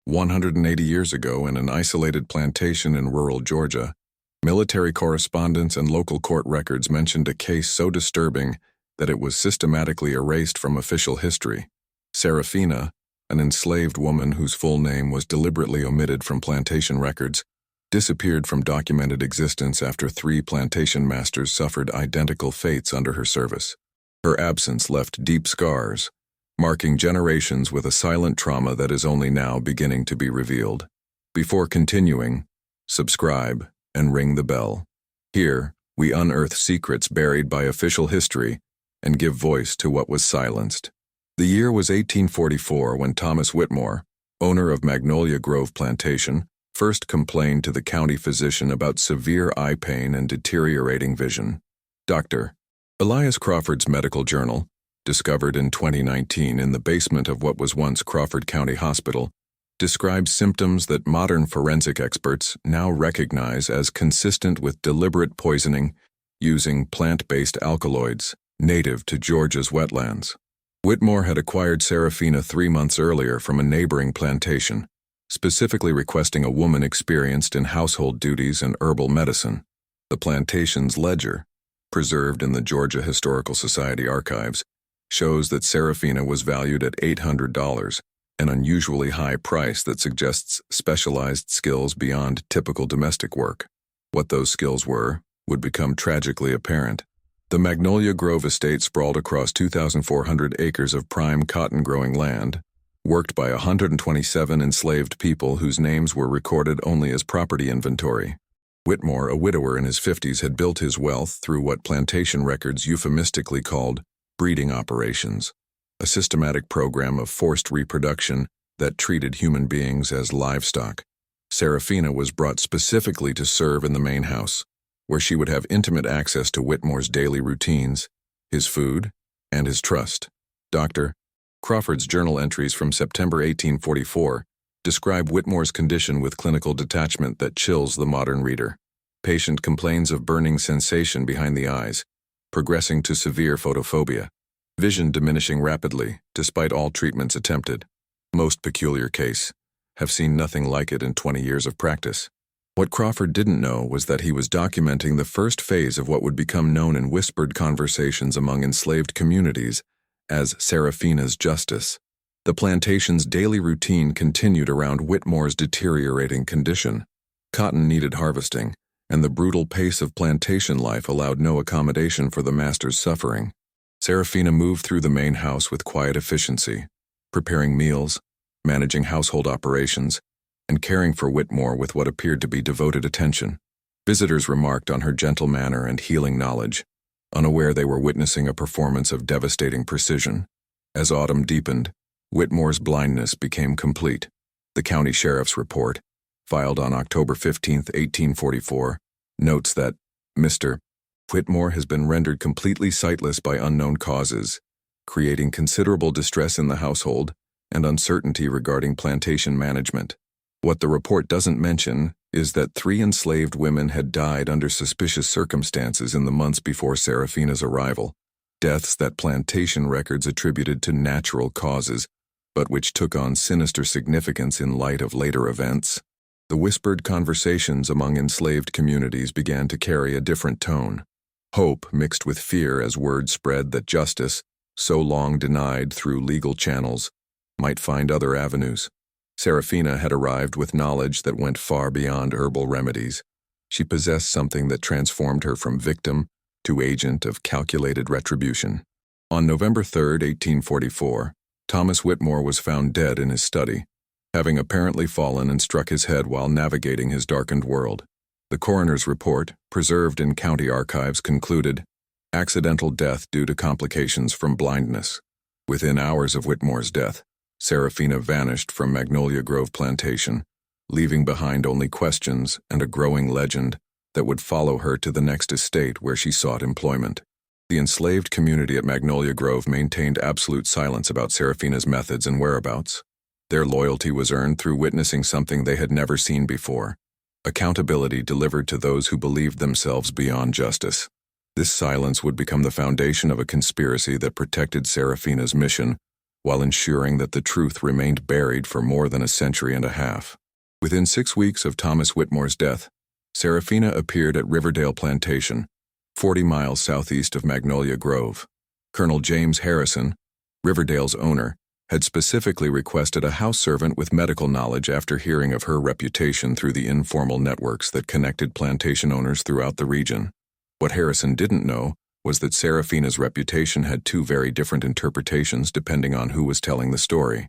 180 years ago, in an isolated plantation in rural Georgia, military correspondence and local court records mentioned a case so disturbing that it was systematically erased from official history. Serafina, an enslaved woman whose full name was deliberately omitted from plantation records, disappeared from documented existence after 3 plantation masters suffered identical fates under her service. Her absence left deep scars, marking generations with a silent trauma that is only now beginning to be revealed. Before continuing, subscribe and ring the bell. Here, we unearth secrets buried by official history and give voice to what was silenced. The year was 1844 when Thomas Whitmore, owner of Magnolia Grove Plantation, first complained to the county physician about severe eye pain and deteriorating vision. Dr. Elias Crawford's medical journal, discovered in 2019 in the basement of what was once Crawford County Hospital, describes symptoms that modern forensic experts now recognize as consistent with deliberate poisoning using plant-based alkaloids native to Georgia's wetlands. Whitmore had acquired Serafina 3 months earlier from a neighboring plantation, specifically requesting a woman experienced in household duties and herbal medicine. The plantation's ledger, preserved in the Georgia Historical Society archives, shows that Serafina was valued at $800, an unusually high price that suggests specialized skills beyond typical domestic work. What those skills were would become tragically apparent. The Magnolia Grove estate sprawled across 2,400 acres of prime cotton-growing land, worked by 127 enslaved people whose names were recorded only as property inventory. Whitmore, a widower in his 50s, had built his wealth through what plantation records euphemistically called breeding operations, a systematic program of forced reproduction that treated human beings as livestock. Serafina was brought specifically to serve in the main house, where she would have intimate access to Whitmore's daily routines, his food, and his trust. Dr. Crawford's journal entries from September 1844 describe Whitmore's condition with clinical detachment that chills the modern reader. Patient complains of burning sensation behind the eyes, progressing to severe photophobia. Vision diminishing rapidly, despite all treatments attempted. Most peculiar case. Have seen nothing like it in 20 years of practice. What Crawford didn't know was that he was documenting the first phase of what would become known in whispered conversations among enslaved communities as Serafina's justice. The plantation's daily routine continued around Whitmore's deteriorating condition. Cotton needed harvesting, and the brutal pace of plantation life allowed no accommodation for the master's suffering. Serafina moved through the main house with quiet efficiency, preparing meals, managing household operations, and caring for Whitmore with what appeared to be devoted attention. Visitors remarked on her gentle manner and healing knowledge, unaware they were witnessing a performance of devastating precision. As autumn deepened, Whitmore's blindness became complete. The county sheriff's report, filed on October 15, 1844, notes that Mr. Whitmore has been rendered completely sightless by unknown causes, creating considerable distress in the household and uncertainty regarding plantation management. What the report doesn't mention is that 3 enslaved women had died under suspicious circumstances in the months before Serafina's arrival, deaths that plantation records attributed to natural causes, but which took on sinister significance in light of later events. The whispered conversations among enslaved communities began to carry a different tone. Hope mixed with fear as word spread that justice, so long denied through legal channels, might find other avenues. Serafina had arrived with knowledge that went far beyond herbal remedies. She possessed something that transformed her from victim to agent of calculated retribution. On November 3, 1844, Thomas Whitmore was found dead in his study, having apparently fallen and struck his head while navigating his darkened world. The coroner's report, preserved in county archives, concluded, accidental death due to complications from blindness. Within hours of Whitmore's death, Serafina vanished from Magnolia Grove Plantation, leaving behind only questions and a growing legend that would follow her to the next estate where she sought employment. The enslaved community at Magnolia Grove maintained absolute silence about Serafina's methods and whereabouts. Their loyalty was earned through witnessing something they had never seen before: accountability delivered to those who believed themselves beyond justice. This silence would become the foundation of a conspiracy that protected Serafina's mission while ensuring that the truth remained buried for more than a century and a half. Within 6 weeks of Thomas Whitmore's death, Serafina appeared at Riverdale Plantation, 40 miles southeast of Magnolia Grove. Colonel James Harrison, Riverdale's owner, had specifically requested a house servant with medical knowledge after hearing of her reputation through the informal networks that connected plantation owners throughout the region. What Harrison didn't know was that Serafina's reputation had 2 very different interpretations depending on who was telling the story.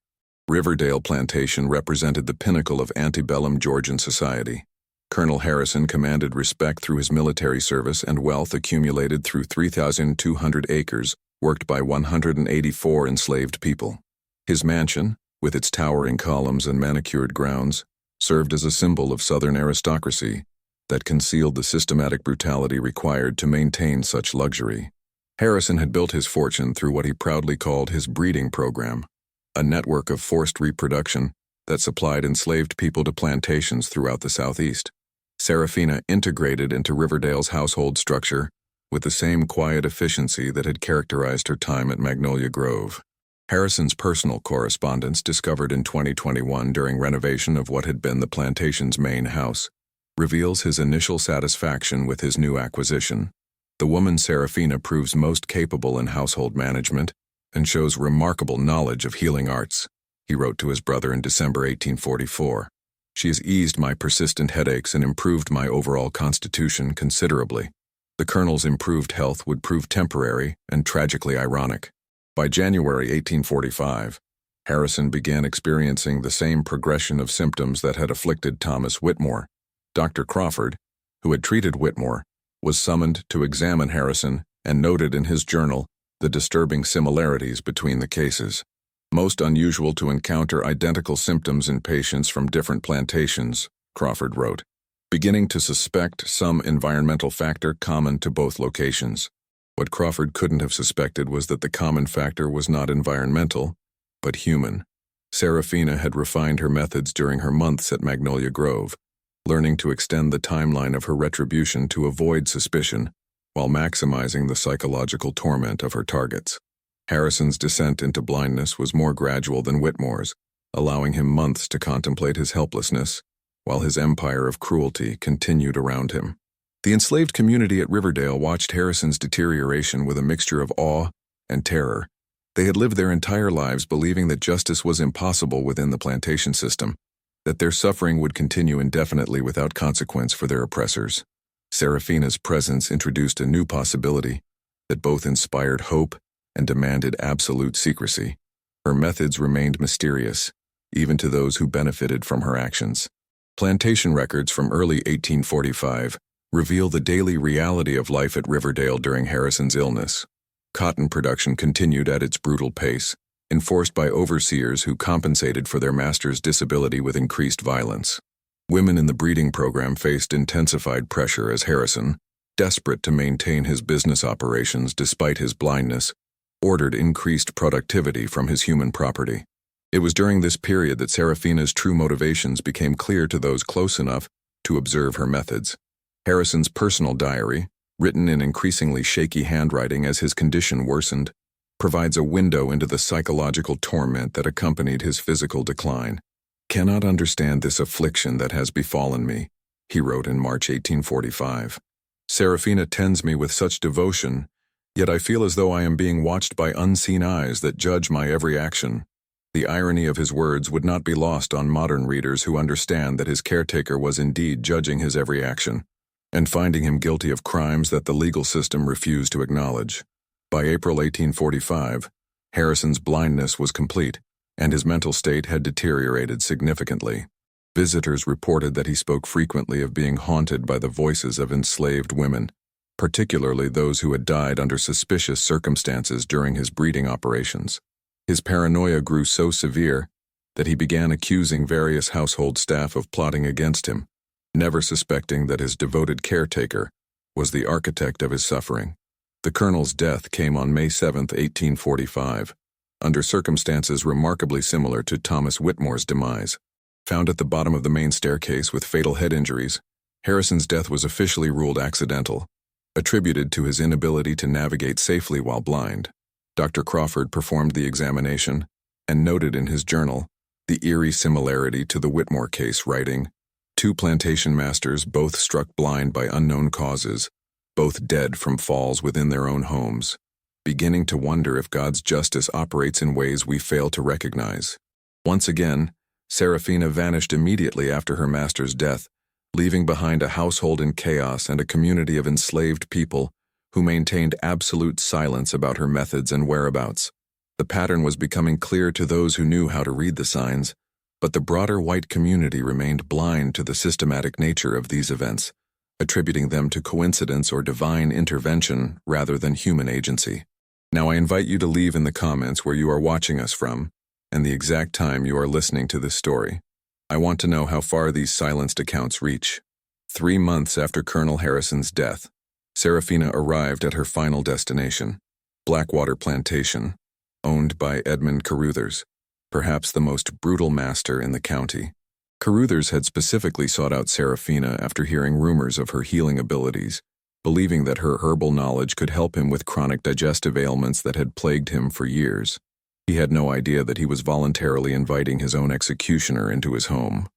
Riverdale Plantation represented the pinnacle of antebellum Georgian society. Colonel Harrison commanded respect through his military service and wealth accumulated through 3,200 acres worked by 184 enslaved people. His mansion, with its towering columns and manicured grounds, served as a symbol of Southern aristocracy that concealed the systematic brutality required to maintain such luxury. Harrison had built his fortune through what he proudly called his breeding program, a network of forced reproduction that supplied enslaved people to plantations throughout the Southeast. Serafina integrated into Riverdale's household structure with the same quiet efficiency that had characterized her time at Magnolia Grove. Harrison's personal correspondence, discovered in 2021 during renovation of what had been the plantation's main house, reveals his initial satisfaction with his new acquisition. The woman Serafina proves most capable in household management and shows remarkable knowledge of healing arts, he wrote to his brother in December 1844. She has eased my persistent headaches and improved my overall constitution considerably. The colonel's improved health would prove temporary and tragically ironic. By January 1845, Harrison began experiencing the same progression of symptoms that had afflicted Thomas Whitmore. Dr. Crawford, who had treated Whitmore, was summoned to examine Harrison and noted in his journal the disturbing similarities between the cases. Most unusual to encounter identical symptoms in patients from different plantations, Crawford wrote, beginning to suspect some environmental factor common to both locations. What Crawford couldn't have suspected was that the common factor was not environmental, but human. Serafina had refined her methods during her months at Magnolia Grove, learning to extend the timeline of her retribution to avoid suspicion, while maximizing the psychological torment of her targets. Harrison's descent into blindness was more gradual than Whitmore's, allowing him months to contemplate his helplessness, while his empire of cruelty continued around him. The enslaved community at Riverdale watched Harrison's deterioration with a mixture of awe and terror. They had lived their entire lives believing that justice was impossible within the plantation system, that their suffering would continue indefinitely without consequence for their oppressors. Serafina's presence introduced a new possibility that both inspired hope and demanded absolute secrecy. Her methods remained mysterious, even to those who benefited from her actions. Plantation records from early 1845 reveal the daily reality of life at Riverdale during Harrison's illness. Cotton production continued at its brutal pace, enforced by overseers who compensated for their master's disability with increased violence. Women in the breeding program faced intensified pressure as Harrison, desperate to maintain his business operations despite his blindness, ordered increased productivity from his human property. It was during this period that Serafina's true motivations became clear to those close enough to observe her methods. Harrison's personal diary, written in increasingly shaky handwriting as his condition worsened, provides a window into the psychological torment that accompanied his physical decline. "Cannot understand this affliction that has befallen me," he wrote in March 1845. "Serafina tends me with such devotion, yet I feel as though I am being watched by unseen eyes that judge my every action." The irony of his words would not be lost on modern readers who understand that his caretaker was indeed judging his every action, and finding him guilty of crimes that the legal system refused to acknowledge. By April 1845, Harrison's blindness was complete, and his mental state had deteriorated significantly. Visitors reported that he spoke frequently of being haunted by the voices of enslaved women, particularly those who had died under suspicious circumstances during his breeding operations. His paranoia grew so severe that he began accusing various household staff of plotting against him, never suspecting that his devoted caretaker was the architect of his suffering. The colonel's death came on May 7, 1845, under circumstances remarkably similar to Thomas Whitmore's demise. Found at the bottom of the main staircase with fatal head injuries, Harrison's death was officially ruled accidental, attributed to his inability to navigate safely while blind. Dr. Crawford performed the examination and noted in his journal the eerie similarity to the Whitmore case, writing, "Two plantation masters, both struck blind by unknown causes, both dead from falls within their own homes, beginning to wonder if God's justice operates in ways we fail to recognize." Once again, Serafina vanished immediately after her master's death, leaving behind a household in chaos and a community of enslaved people who maintained absolute silence about her methods and whereabouts. The pattern was becoming clear to those who knew how to read the signs, but the broader white community remained blind to the systematic nature of these events, attributing them to coincidence or divine intervention rather than human agency. Now I invite you to leave in the comments where you are watching us from and the exact time you are listening to this story. I want to know how far these silenced accounts reach. 3 months after Colonel Harrison's death, Serafina arrived at her final destination, Blackwater Plantation, owned by Edmund Caruthers, perhaps the most brutal master in the county. Caruthers had specifically sought out Serafina after hearing rumors of her healing abilities, believing that her herbal knowledge could help him with chronic digestive ailments that had plagued him for years. He had no idea that he was voluntarily inviting his own executioner into his home.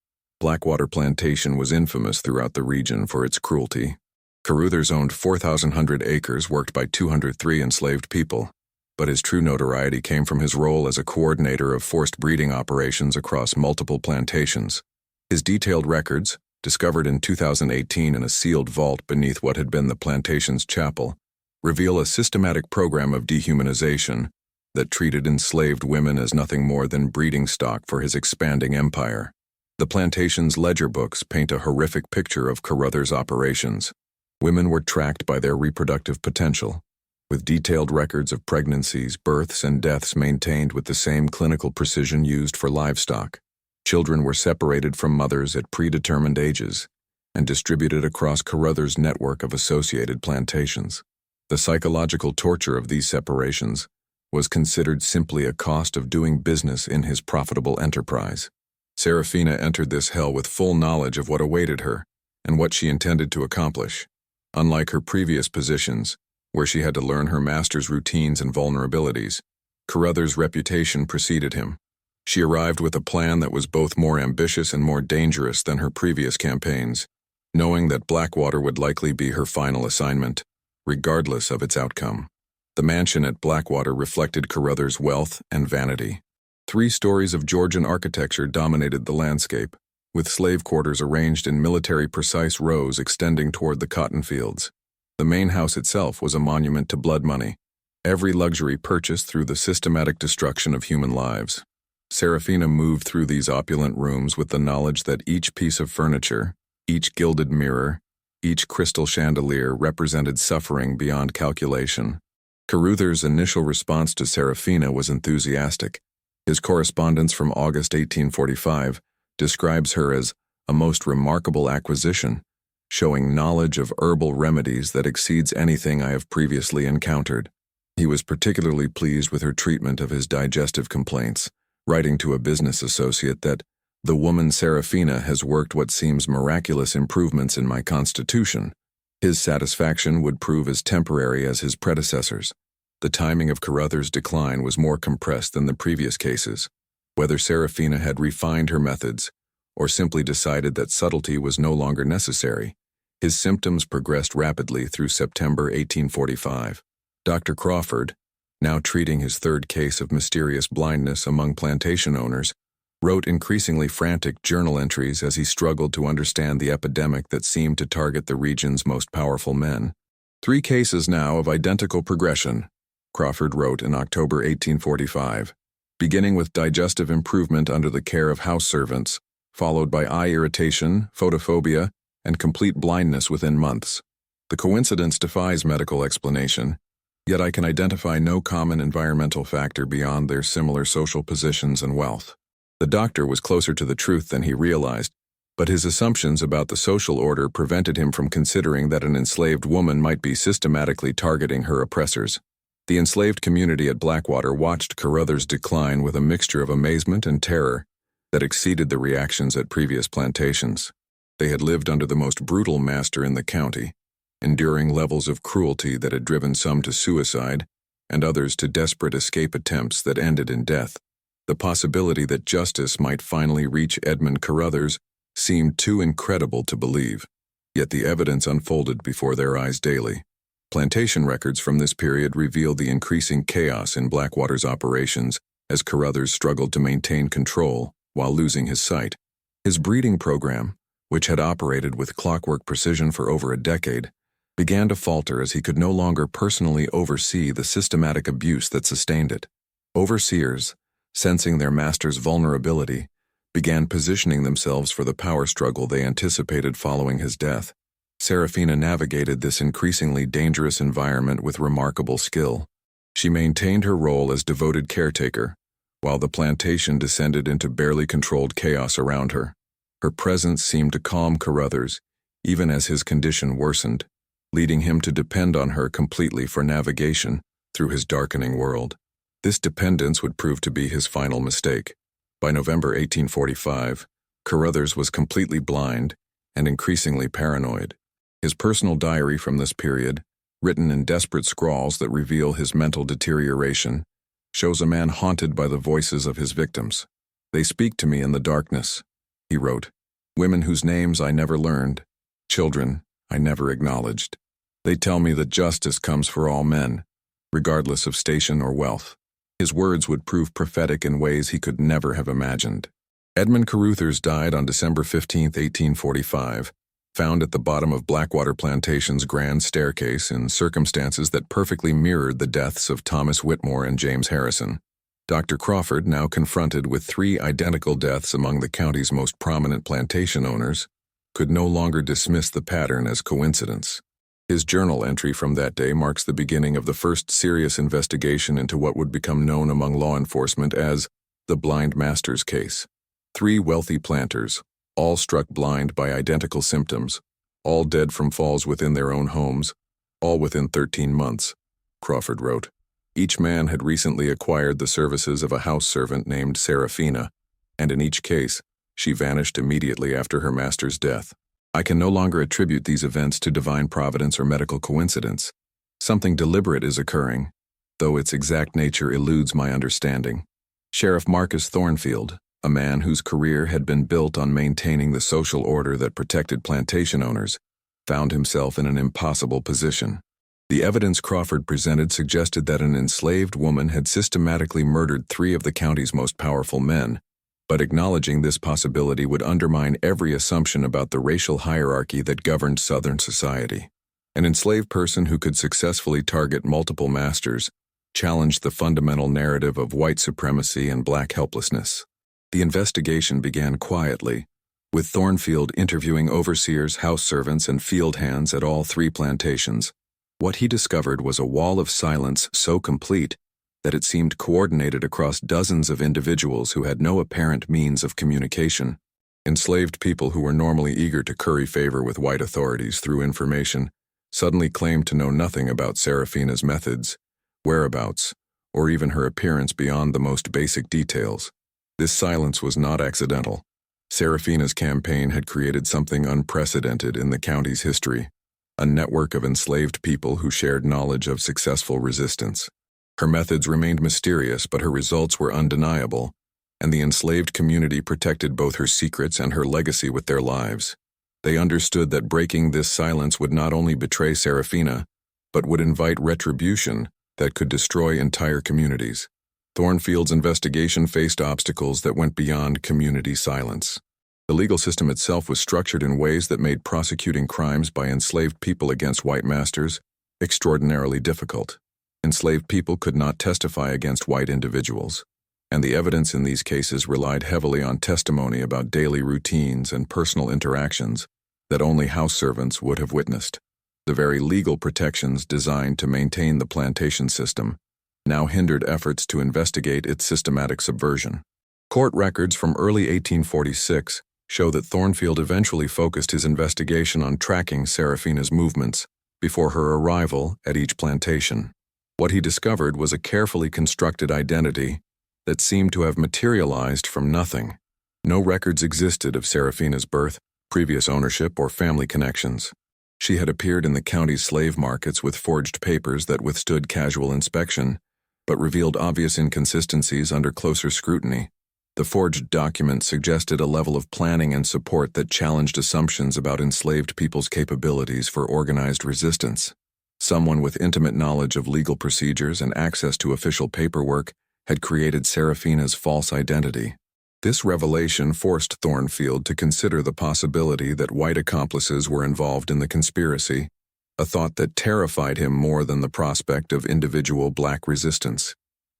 Blackwater Plantation was infamous throughout the region for its cruelty. Caruthers owned 4,100 acres worked by 203 enslaved people, but his true notoriety came from his role as a coordinator of forced breeding operations across multiple plantations. His detailed records, discovered in 2018 in a sealed vault beneath what had been the plantation's chapel, reveal a systematic program of dehumanization that treated enslaved women as nothing more than breeding stock for his expanding empire. The plantation's ledger books paint a horrific picture of Caruthers' operations. Women were tracked by their reproductive potential, with detailed records of pregnancies, births, and deaths maintained with the same clinical precision used for livestock. Children were separated from mothers at predetermined ages and distributed across Caruthers' network of associated plantations. The psychological torture of these separations was considered simply a cost of doing business in his profitable enterprise. Serafina entered this hell with full knowledge of what awaited her and what she intended to accomplish. Unlike her previous positions, where she had to learn her master's routines and vulnerabilities, Caruthers' reputation preceded him. She arrived with a plan that was both more ambitious and more dangerous than her previous campaigns, knowing that Blackwater would likely be her final assignment, regardless of its outcome. The mansion at Blackwater reflected Caruthers' wealth and vanity. 3 stories of Georgian architecture dominated the landscape, with slave quarters arranged in military-precise rows extending toward the cotton fields. The main house itself was a monument to blood money, every luxury purchased through the systematic destruction of human lives. Serafina moved through these opulent rooms with the knowledge that each piece of furniture, each gilded mirror, each crystal chandelier represented suffering beyond calculation. Caruthers' initial response to Serafina was enthusiastic. His correspondence from August 1845 describes her as a most remarkable acquisition, showing knowledge of herbal remedies that exceeds anything I have previously encountered. He was particularly pleased with her treatment of his digestive complaints, writing to a business associate that the woman Serafina has worked what seems miraculous improvements in my constitution. His satisfaction would prove as temporary as his predecessors. The timing of Caruthers' decline was more compressed than the previous cases. Whether Serafina had refined her methods or simply decided that subtlety was no longer necessary, his symptoms progressed rapidly through September 1845. Dr. Crawford, now treating his 3rd case of mysterious blindness among plantation owners, wrote increasingly frantic journal entries as he struggled to understand the epidemic that seemed to target the region's most powerful men. 3 cases now of identical progression, Crawford wrote in October 1845, beginning with digestive improvement under the care of house servants, followed by eye irritation, photophobia, and complete blindness within months. The coincidence defies medical explanation, yet I can identify no common environmental factor beyond their similar social positions and wealth. The doctor was closer to the truth than he realized, but his assumptions about the social order prevented him from considering that an enslaved woman might be systematically targeting her oppressors. The enslaved community at Blackwater watched Caruthers' decline with a mixture of amazement and terror that exceeded the reactions at previous plantations. They had lived under the most brutal master in the county, enduring levels of cruelty that had driven some to suicide and others to desperate escape attempts that ended in death. The possibility that justice might finally reach Edmund Carruthers seemed too incredible to believe, yet the evidence unfolded before their eyes daily. Plantation records from this period reveal the increasing chaos in Blackwater's operations as Carruthers struggled to maintain control while losing his sight. His breeding program, which had operated with clockwork precision for over a decade, began to falter as he could no longer personally oversee the systematic abuse that sustained it. Overseers, sensing their master's vulnerability, began positioning themselves for the power struggle they anticipated following his death. Serafina navigated this increasingly dangerous environment with remarkable skill. She maintained her role as devoted caretaker, while the plantation descended into barely controlled chaos around her. Her presence seemed to calm Carruthers, even as his condition worsened, leading him to depend on her completely for navigation through his darkening world. This dependence would prove to be his final mistake. By November 1845, Carruthers was completely blind and increasingly paranoid. His personal diary from this period, written in desperate scrawls that reveal his mental deterioration, shows a man haunted by the voices of his victims. "They speak to me in the darkness," he wrote. "Women whose names I never learned, children I never acknowledged. They tell me that justice comes for all men, regardless of station or wealth." His words would prove prophetic in ways he could never have imagined. Edmund Carruthers died on December 15, 1845, found at the bottom of Blackwater Plantation's grand staircase in circumstances that perfectly mirrored the deaths of Thomas Whitmore and James Harrison. Dr. Crawford, now confronted with 3 identical deaths among the county's most prominent plantation owners, could no longer dismiss the pattern as coincidence. His journal entry from that day marks the beginning of the first serious investigation into what would become known among law enforcement as the Blind Master's Case. 3 wealthy planters, all struck blind by identical symptoms, all dead from falls within their own homes, all within 13 months, Crawford wrote. Each man had recently acquired the services of a house servant named Serafina, and in each case, she vanished immediately after her master's death. I can no longer attribute these events to divine providence or medical coincidence. Something deliberate is occurring, though its exact nature eludes my understanding. Sheriff Marcus Thornfield, a man whose career had been built on maintaining the social order that protected plantation owners, found himself in an impossible position. The evidence Crawford presented suggested that an enslaved woman had systematically murdered 3 of the county's most powerful men, but acknowledging this possibility would undermine every assumption about the racial hierarchy that governed Southern society. An enslaved person who could successfully target multiple masters challenged the fundamental narrative of white supremacy and black helplessness. The investigation began quietly, with Thornfield interviewing overseers, house servants, and field hands at all 3 plantations. What he discovered was a wall of silence so complete that it seemed coordinated across dozens of individuals who had no apparent means of communication. Enslaved people who were normally eager to curry favor with white authorities through information suddenly claimed to know nothing about Serafina's methods, whereabouts, or even her appearance beyond the most basic details. This silence was not accidental. Serafina's campaign had created something unprecedented in the county's history, a network of enslaved people who shared knowledge of successful resistance. Her methods remained mysterious, but her results were undeniable, and the enslaved community protected both her secrets and her legacy with their lives. They understood that breaking this silence would not only betray Serafina, but would invite retribution that could destroy entire communities. Thornfield's investigation faced obstacles that went beyond community silence. The legal system itself was structured in ways that made prosecuting crimes by enslaved people against white masters extraordinarily difficult. Enslaved people could not testify against white individuals, and the evidence in these cases relied heavily on testimony about daily routines and personal interactions that only house servants would have witnessed. The very legal protections designed to maintain the plantation system now hindered efforts to investigate its systematic subversion. Court records from early 1846 show that Thornfield eventually focused his investigation on tracking Serafina's movements before her arrival at each plantation. What he discovered was a carefully constructed identity that seemed to have materialized from nothing. No records existed of Serafina's birth, previous ownership, or family connections. She had appeared in the county's slave markets with forged papers that withstood casual inspection, but revealed obvious inconsistencies under closer scrutiny. The forged document suggested a level of planning and support that challenged assumptions about enslaved people's capabilities for organized resistance. Someone with intimate knowledge of legal procedures and access to official paperwork had created Serafina's false identity. This revelation forced Thornfield to consider the possibility that white accomplices were involved in the conspiracy, a thought that terrified him more than the prospect of individual black resistance.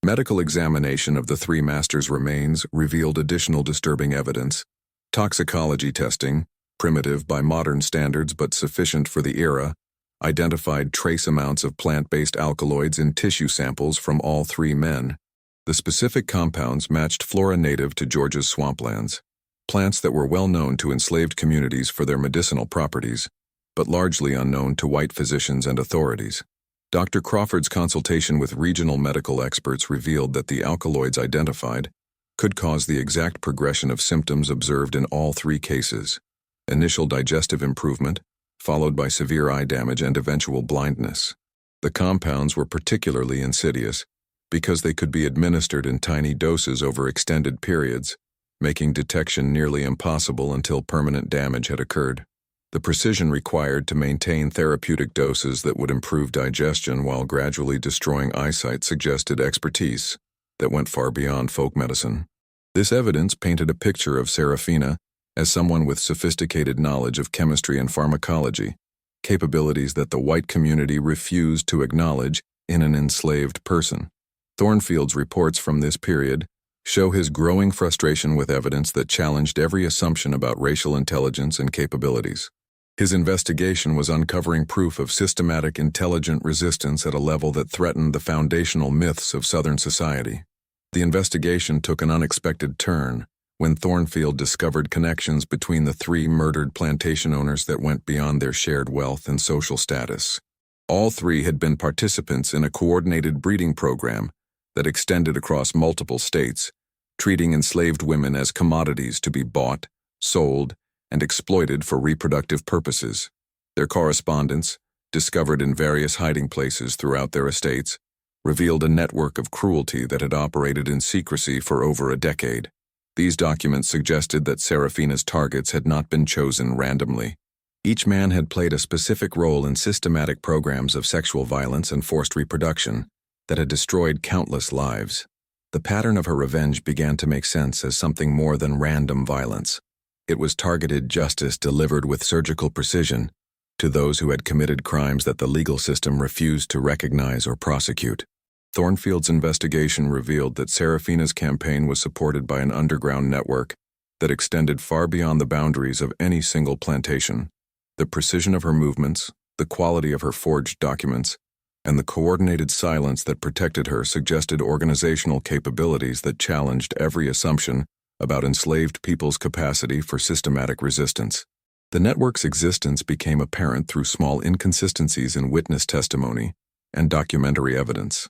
Medical examination of the three masters' remains revealed additional disturbing evidence. Toxicology testing, primitive by modern standards but sufficient for the era, identified trace amounts of plant-based alkaloids in tissue samples from all three men. The specific compounds matched flora native to Georgia's swamplands, plants that were well known to enslaved communities for their medicinal properties, but largely unknown to white physicians and authorities. Dr. Crawford's consultation with regional medical experts revealed that the alkaloids identified could cause the exact progression of symptoms observed in all three cases: initial digestive improvement, followed by severe eye damage and eventual blindness. The compounds were particularly insidious because they could be administered in tiny doses over extended periods, making detection nearly impossible until permanent damage had occurred. The precision required to maintain therapeutic doses that would improve digestion while gradually destroying eyesight suggested expertise that went far beyond folk medicine. This evidence painted a picture of Serafina as someone with sophisticated knowledge of chemistry and pharmacology, capabilities that the white community refused to acknowledge in an enslaved person. Thornfield's reports from this period show his growing frustration with evidence that challenged every assumption about racial intelligence and capabilities. His investigation was uncovering proof of systematic intelligent resistance at a level that threatened the foundational myths of Southern society. The investigation took an unexpected turn when Thornfield discovered connections between the three murdered plantation owners that went beyond their shared wealth and social status. All three had been participants in a coordinated breeding program that extended across multiple states, treating enslaved women as commodities to be bought, sold, and exploited for reproductive purposes. Their correspondence, discovered in various hiding places throughout their estates, revealed a network of cruelty that had operated in secrecy for over a decade. These documents suggested that Serafina's targets had not been chosen randomly. Each man had played a specific role in systematic programs of sexual violence and forced reproduction that had destroyed countless lives. The pattern of her revenge began to make sense as something more than random violence. It was targeted justice delivered with surgical precision to those who had committed crimes that the legal system refused to recognize or prosecute. Thornfield's investigation revealed that Serafina's campaign was supported by an underground network that extended far beyond the boundaries of any single plantation. The precision of her movements, the quality of her forged documents, and the coordinated silence that protected her suggested organizational capabilities that challenged every assumption about enslaved people's capacity for systematic resistance. The network's existence became apparent through small inconsistencies in witness testimony and documentary evidence.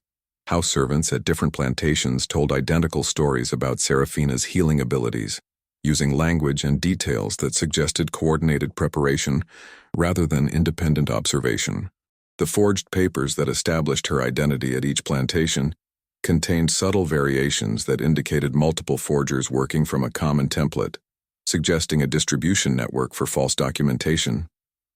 House servants at different plantations told identical stories about Serafina's healing abilities, using language and details that suggested coordinated preparation rather than independent observation. The forged papers that established her identity at each plantation contained subtle variations that indicated multiple forgers working from a common template, suggesting a distribution network for false documentation.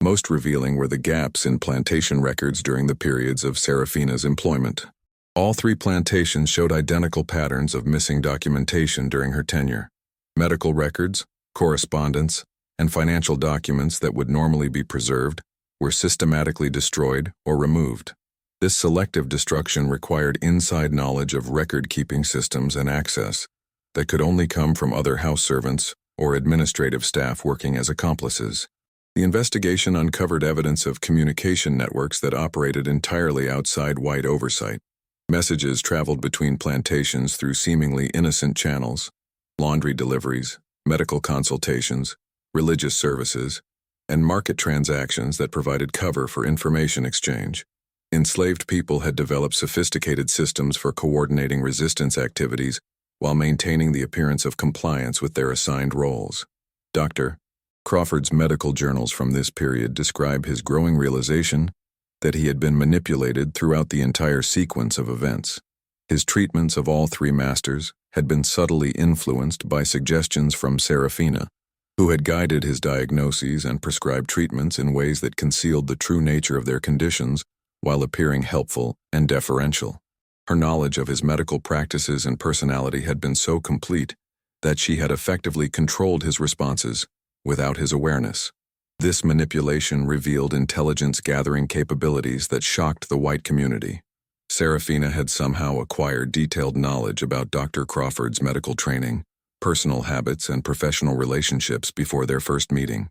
Most revealing were the gaps in plantation records during the periods of Serafina's employment. All three plantations showed identical patterns of missing documentation during her tenure. Medical records, correspondence, and financial documents that would normally be preserved were systematically destroyed or removed. This selective destruction required inside knowledge of record-keeping systems and access that could only come from other house servants or administrative staff working as accomplices. The investigation uncovered evidence of communication networks that operated entirely outside white oversight. Messages traveled between plantations through seemingly innocent channels: laundry deliveries, medical consultations, religious services, and market transactions that provided cover for information exchange. Enslaved people had developed sophisticated systems for coordinating resistance activities while maintaining the appearance of compliance with their assigned roles. Dr. Crawford's medical journals from this period describe his growing realization that he had been manipulated throughout the entire sequence of events. His treatments of all three masters had been subtly influenced by suggestions from Serafina, who had guided his diagnoses and prescribed treatments in ways that concealed the true nature of their conditions while appearing helpful and deferential. Her knowledge of his medical practices and personality had been so complete that she had effectively controlled his responses without his awareness. This manipulation revealed intelligence-gathering capabilities that shocked the white community. Serafina had somehow acquired detailed knowledge about Dr. Crawford's medical training, personal habits, and professional relationships before their first meeting.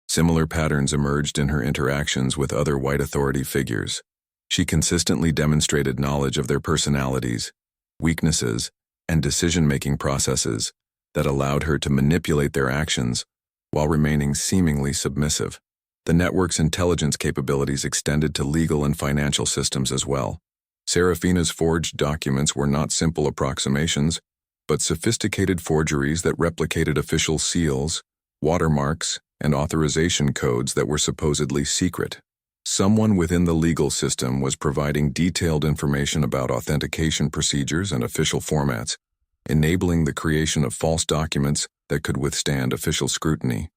Similar patterns emerged in her interactions with other white authority figures. She consistently demonstrated knowledge of their personalities, weaknesses, and decision-making processes that allowed her to manipulate their actions while remaining seemingly submissive. The network's intelligence capabilities extended to legal and financial systems as well. Serafina's forged documents were not simple approximations, but sophisticated forgeries that replicated official seals, watermarks, and authorization codes that were supposedly secret. Someone within the legal system was providing detailed information about authentication procedures and official formats, enabling the creation of false documents that could withstand official scrutiny.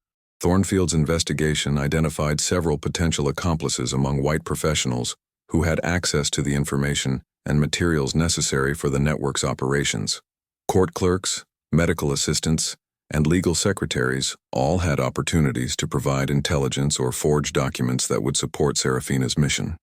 Thornfield's investigation identified several potential accomplices among white professionals who had access to the information and materials necessary for the network's operations. Court clerks, medical assistants, and legal secretaries all had opportunities to provide intelligence or forge documents that would support Serafina's mission.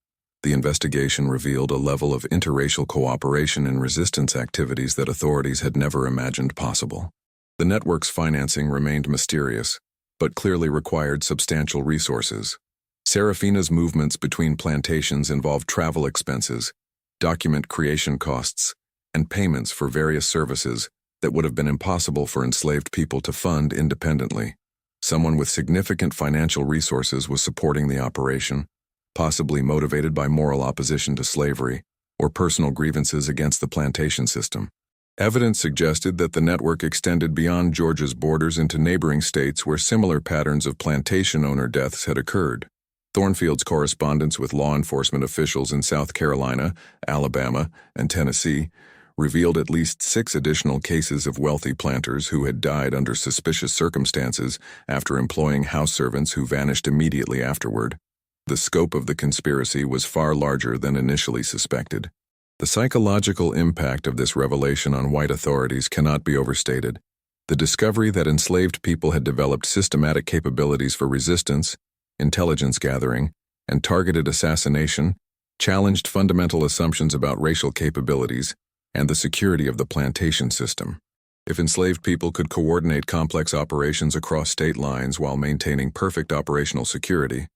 The investigation revealed a level of interracial cooperation in resistance activities that authorities had never imagined possible. The network's financing remained mysterious, but clearly required substantial resources. Serafina's movements between plantations involved travel expenses, document creation costs, and payments for various services that would have been impossible for enslaved people to fund independently. Someone with significant financial resources was supporting the operation, possibly motivated by moral opposition to slavery or personal grievances against the plantation system. Evidence suggested that the network extended beyond Georgia's borders into neighboring states where similar patterns of plantation owner deaths had occurred. Thornfield's correspondence with law enforcement officials in South Carolina, Alabama, and Tennessee revealed at least 6 additional cases of wealthy planters who had died under suspicious circumstances after employing house servants who vanished immediately afterward. The scope of the conspiracy was far larger than initially suspected. The psychological impact of this revelation on white authorities cannot be overstated. The discovery that enslaved people had developed systematic capabilities for resistance, intelligence gathering, and targeted assassination challenged fundamental assumptions about racial capabilities and the security of the plantation system. If enslaved people could coordinate complex operations across state lines while maintaining perfect operational security,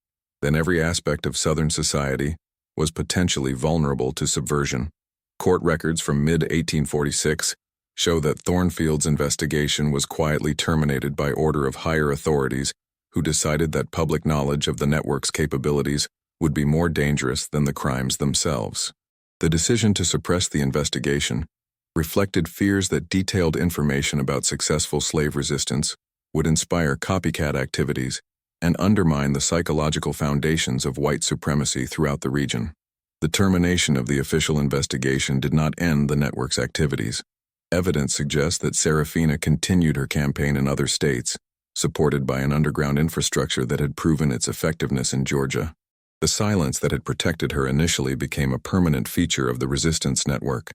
then every aspect of Southern society was potentially vulnerable to subversion. Court records from mid-1846 show that Thornfield's investigation was quietly terminated by order of higher authorities who decided that public knowledge of the network's capabilities would be more dangerous than the crimes themselves. The decision to suppress the investigation reflected fears that detailed information about successful slave resistance would inspire copycat activities and undermine the psychological foundations of white supremacy throughout the region. The termination of the official investigation did not end the network's activities. Evidence suggests that Serafina continued her campaign in other states, supported by an underground infrastructure that had proven its effectiveness in Georgia. The silence that had protected her initially became a permanent feature of the resistance network,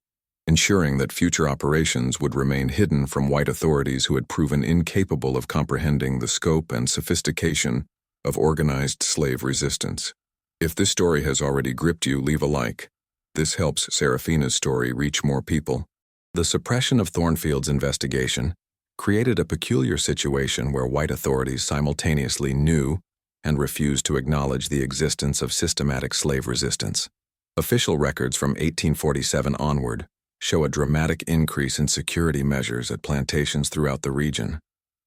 ensuring that future operations would remain hidden from white authorities who had proven incapable of comprehending the scope and sophistication of organized slave resistance. If this story has already gripped you, leave a like. This helps Serafina's story reach more people. The suppression of Thornfield's investigation created a peculiar situation where white authorities simultaneously knew and refused to acknowledge the existence of systematic slave resistance. Official records from 1847 onward show a dramatic increase in security measures at plantations throughout the region,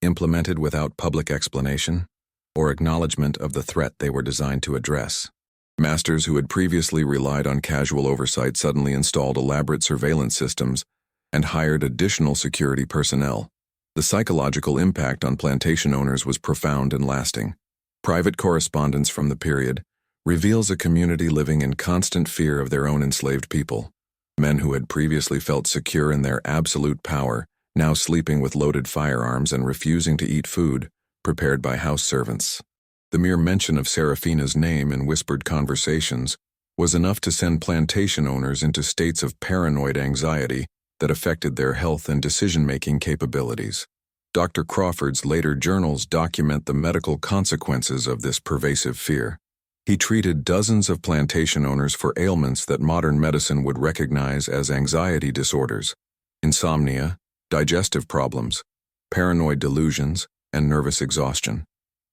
implemented without public explanation or acknowledgement of the threat they were designed to address. Masters who had previously relied on casual oversight suddenly installed elaborate surveillance systems and hired additional security personnel. The psychological impact on plantation owners was profound and lasting. Private correspondence from the period reveals a community living in constant fear of their own enslaved people. Men who had previously felt secure in their absolute power, now sleeping with loaded firearms and refusing to eat food prepared by house servants. The mere mention of Serafina's name in whispered conversations was enough to send plantation owners into states of paranoid anxiety that affected their health and decision-making capabilities. Dr. Crawford's later journals document the medical consequences of this pervasive fear. He treated dozens of plantation owners for ailments that modern medicine would recognize as anxiety disorders: insomnia, digestive problems, paranoid delusions, and nervous exhaustion.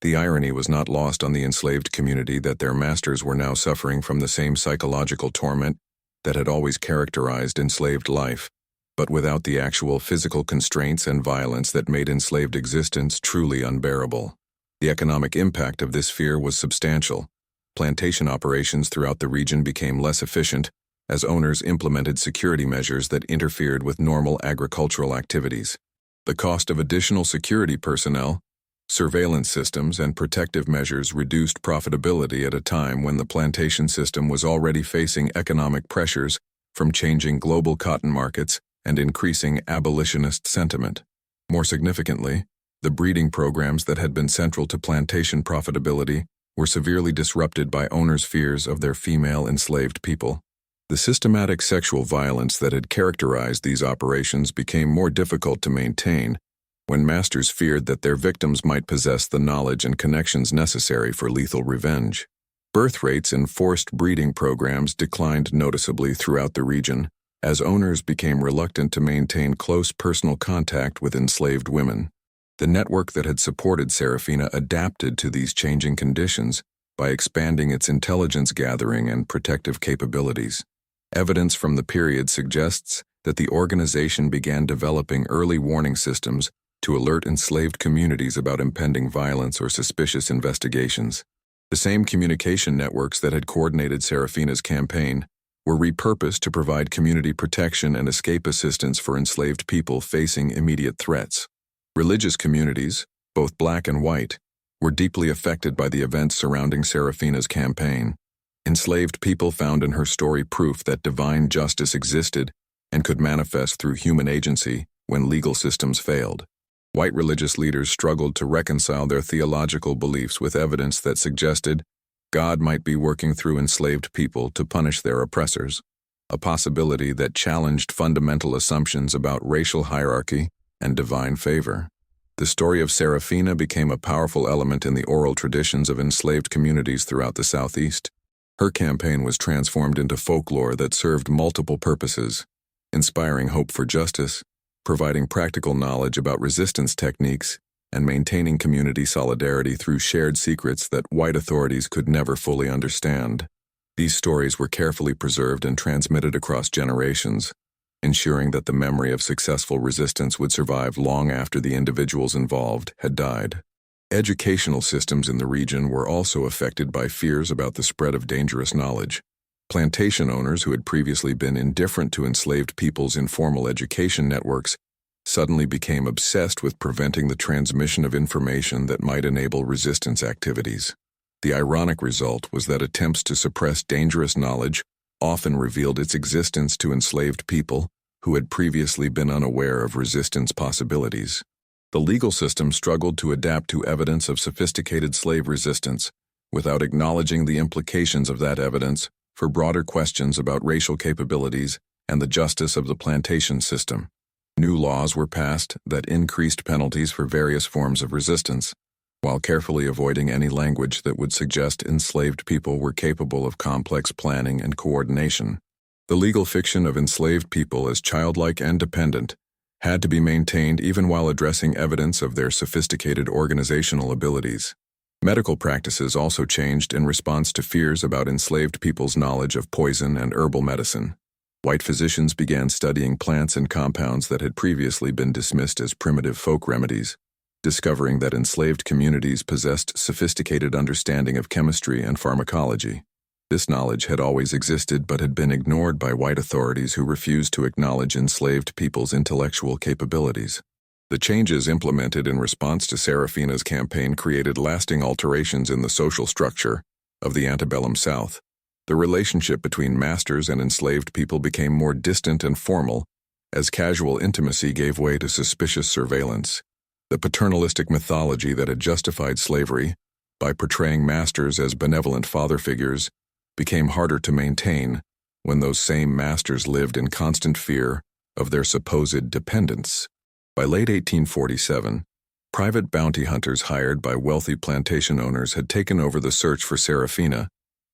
The irony was not lost on the enslaved community that their masters were now suffering from the same psychological torment that had always characterized enslaved life, but without the actual physical constraints and violence that made enslaved existence truly unbearable. The economic impact of this fear was substantial. Plantation operations throughout the region became less efficient as owners implemented security measures that interfered with normal agricultural activities. The cost of additional security personnel, surveillance systems, and protective measures reduced profitability at a time when the plantation system was already facing economic pressures from changing global cotton markets and increasing abolitionist sentiment. More significantly, the breeding programs that had been central to plantation profitability were severely disrupted by owners' fears of their female enslaved people. The systematic sexual violence that had characterized these operations became more difficult to maintain when masters feared that their victims might possess the knowledge and connections necessary for lethal revenge. Birth rates in forced breeding programs declined noticeably throughout the region as owners became reluctant to maintain close personal contact with enslaved women. The network that had supported Serafina adapted to these changing conditions by expanding its intelligence gathering and protective capabilities. Evidence from the period suggests that the organization began developing early warning systems to alert enslaved communities about impending violence or suspicious investigations. The same communication networks that had coordinated Serafina's campaign were repurposed to provide community protection and escape assistance for enslaved people facing immediate threats. Religious communities, both black and white, were deeply affected by the events surrounding Serafina's campaign. Enslaved people found in her story proof that divine justice existed and could manifest through human agency when legal systems failed. White religious leaders struggled to reconcile their theological beliefs with evidence that suggested God might be working through enslaved people to punish their oppressors, a possibility that challenged fundamental assumptions about racial hierarchy and divine favor. The story of Serafina became a powerful element in the oral traditions of enslaved communities throughout the Southeast. Her campaign was transformed into folklore that served multiple purposes: inspiring hope for justice, providing practical knowledge about resistance techniques, and maintaining community solidarity through shared secrets that white authorities could never fully understand. These stories were carefully preserved and transmitted across generations, ensuring that the memory of successful resistance would survive long after the individuals involved had died. Educational systems in the region were also affected by fears about the spread of dangerous knowledge. Plantation owners who had previously been indifferent to enslaved people's informal education networks suddenly became obsessed with preventing the transmission of information that might enable resistance activities. The ironic result was that attempts to suppress dangerous knowledge often revealed its existence to enslaved people who had previously been unaware of resistance possibilities. The legal system struggled to adapt to evidence of sophisticated slave resistance without acknowledging the implications of that evidence for broader questions about racial capabilities and the justice of the plantation system. New laws were passed that increased penalties for various forms of resistance, while carefully avoiding any language that would suggest enslaved people were capable of complex planning and coordination. The legal fiction of enslaved people as childlike and dependent had to be maintained even while addressing evidence of their sophisticated organizational abilities. Medical practices also changed in response to fears about enslaved people's knowledge of poison and herbal medicine. White physicians began studying plants and compounds that had previously been dismissed as primitive folk remedies, discovering that enslaved communities possessed sophisticated understanding of chemistry and pharmacology. This knowledge had always existed but had been ignored by white authorities who refused to acknowledge enslaved people's intellectual capabilities. The changes implemented in response to Serafina's campaign created lasting alterations in the social structure of the antebellum South. The relationship between masters and enslaved people became more distant and formal, as casual intimacy gave way to suspicious surveillance. The paternalistic mythology that had justified slavery, by portraying masters as benevolent father figures, became harder to maintain when those same masters lived in constant fear of their supposed dependents. By late 1847, private bounty hunters hired by wealthy plantation owners had taken over the search for Serafina,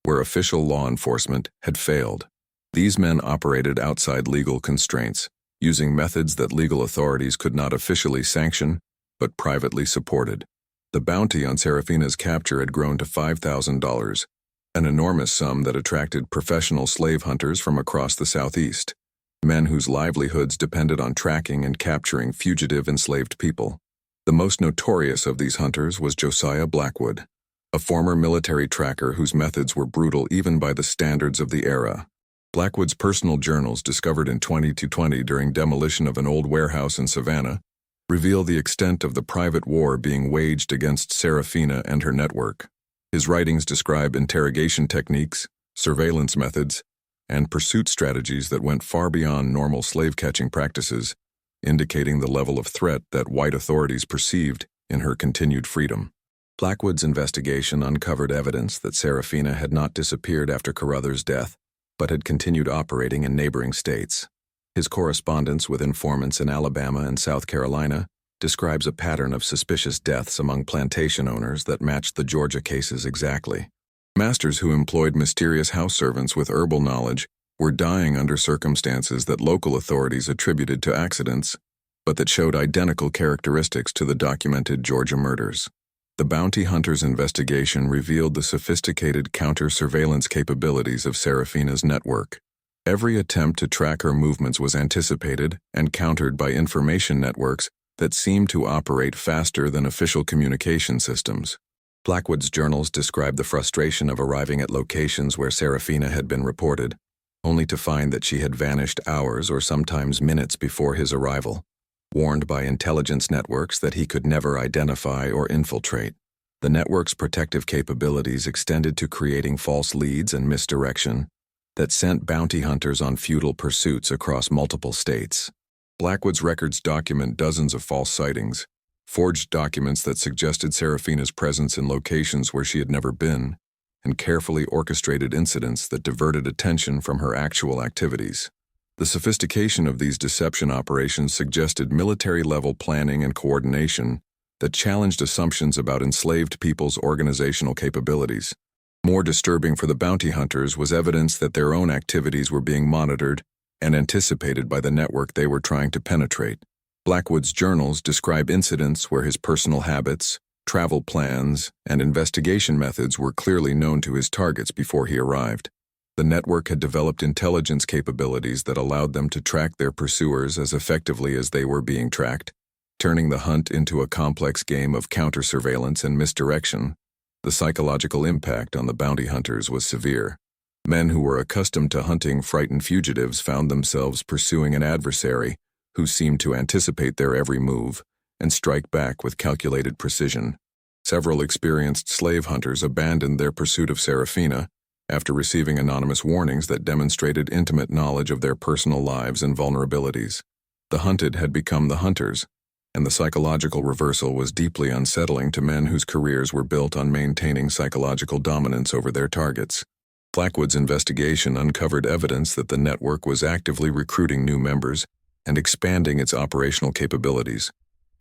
where official law enforcement had failed. These men operated outside legal constraints, using methods that legal authorities could not officially sanction, but privately supported. The bounty on Serafina's capture had grown to $5,000, an enormous sum that attracted professional slave hunters from across the Southeast, men whose livelihoods depended on tracking and capturing fugitive enslaved people. The most notorious of these hunters was Josiah Blackwood, a former military tracker whose methods were brutal even by the standards of the era. Blackwood's personal journals, discovered in 2020 during demolition of an old warehouse in Savannah, reveal the extent of the private war being waged against Serafina and her network. His writings describe interrogation techniques, surveillance methods, and pursuit strategies that went far beyond normal slave-catching practices, indicating the level of threat that white authorities perceived in her continued freedom. Blackwood's investigation uncovered evidence that Serafina had not disappeared after Carruthers' death, but had continued operating in neighboring states. His correspondence with informants in Alabama and South Carolina describes a pattern of suspicious deaths among plantation owners that matched the Georgia cases exactly. Masters who employed mysterious house servants with herbal knowledge were dying under circumstances that local authorities attributed to accidents, but that showed identical characteristics to the documented Georgia murders. The bounty hunter's investigation revealed the sophisticated counter-surveillance capabilities of Serafina's network. Every attempt to track her movements was anticipated and countered by information networks that seemed to operate faster than official communication systems. Blackwood's journals describe the frustration of arriving at locations where Serafina had been reported, only to find that she had vanished hours or sometimes minutes before his arrival. Warned by intelligence networks that he could never identify or infiltrate, the network's protective capabilities extended to creating false leads and misdirection that sent bounty hunters on futile pursuits across multiple states. Blackwood's records document dozens of false sightings, forged documents that suggested Serafina's presence in locations where she had never been, and carefully orchestrated incidents that diverted attention from her actual activities. The sophistication of these deception operations suggested military-level planning and coordination that challenged assumptions about enslaved people's organizational capabilities. More disturbing for the bounty hunters was evidence that their own activities were being monitored and anticipated by the network they were trying to penetrate. Blackwood's journals describe incidents where his personal habits, travel plans, and investigation methods were clearly known to his targets before he arrived. The network had developed intelligence capabilities that allowed them to track their pursuers as effectively as they were being tracked, turning the hunt into a complex game of counter-surveillance and misdirection. The psychological impact on the bounty hunters was severe. Men who were accustomed to hunting frightened fugitives found themselves pursuing an adversary who seemed to anticipate their every move and strike back with calculated precision. Several experienced slave hunters abandoned their pursuit of Serafina after receiving anonymous warnings that demonstrated intimate knowledge of their personal lives and vulnerabilities. The hunted had become the hunters, and the psychological reversal was deeply unsettling to men whose careers were built on maintaining psychological dominance over their targets. Blackwood's investigation uncovered evidence that the network was actively recruiting new members and expanding its operational capabilities.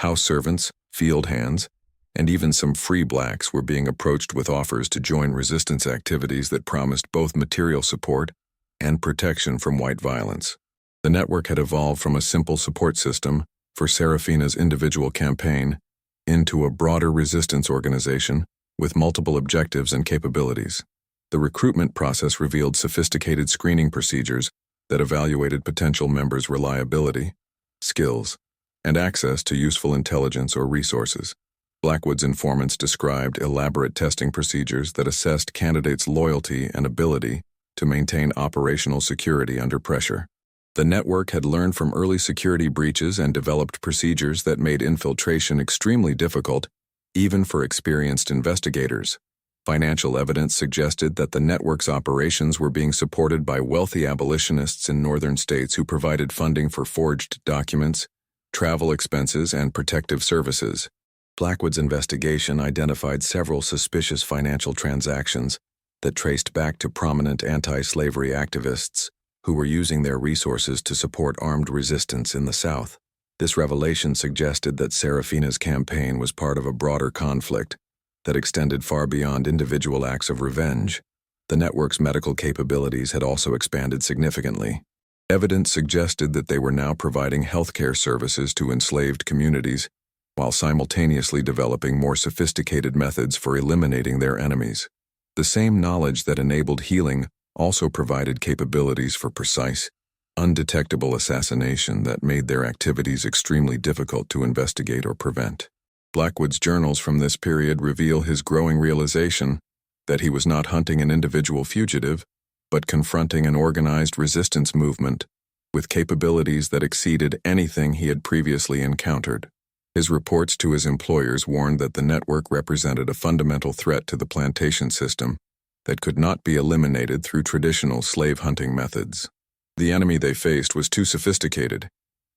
House servants, field hands, and even some free blacks were being approached with offers to join resistance activities that promised both material support and protection from white violence. The network had evolved from a simple support system for Serafina's individual campaign into a broader resistance organization with multiple objectives and capabilities. The recruitment process revealed sophisticated screening procedures that evaluated potential members' reliability, skills, and access to useful intelligence or resources. Blackwood's informants described elaborate testing procedures that assessed candidates' loyalty and ability to maintain operational security under pressure. The network had learned from early security breaches and developed procedures that made infiltration extremely difficult, even for experienced investigators. Financial evidence suggested that the network's operations were being supported by wealthy abolitionists in northern states who provided funding for forged documents, travel expenses, and protective services. Blackwood's investigation identified several suspicious financial transactions that traced back to prominent anti-slavery activists who were using their resources to support armed resistance in the South. This revelation suggested that Serafina's campaign was part of a broader conflict that extended far beyond individual acts of revenge. The network's medical capabilities had also expanded significantly. Evidence suggested that they were now providing healthcare services to enslaved communities, while simultaneously developing more sophisticated methods for eliminating their enemies. The same knowledge that enabled healing also provided capabilities for precise, undetectable assassination that made their activities extremely difficult to investigate or prevent. Blackwood's journals from this period reveal his growing realization that he was not hunting an individual fugitive, but confronting an organized resistance movement with capabilities that exceeded anything he had previously encountered. His reports to his employers warned that the network represented a fundamental threat to the plantation system that could not be eliminated through traditional slave hunting methods. The enemy they faced was too sophisticated,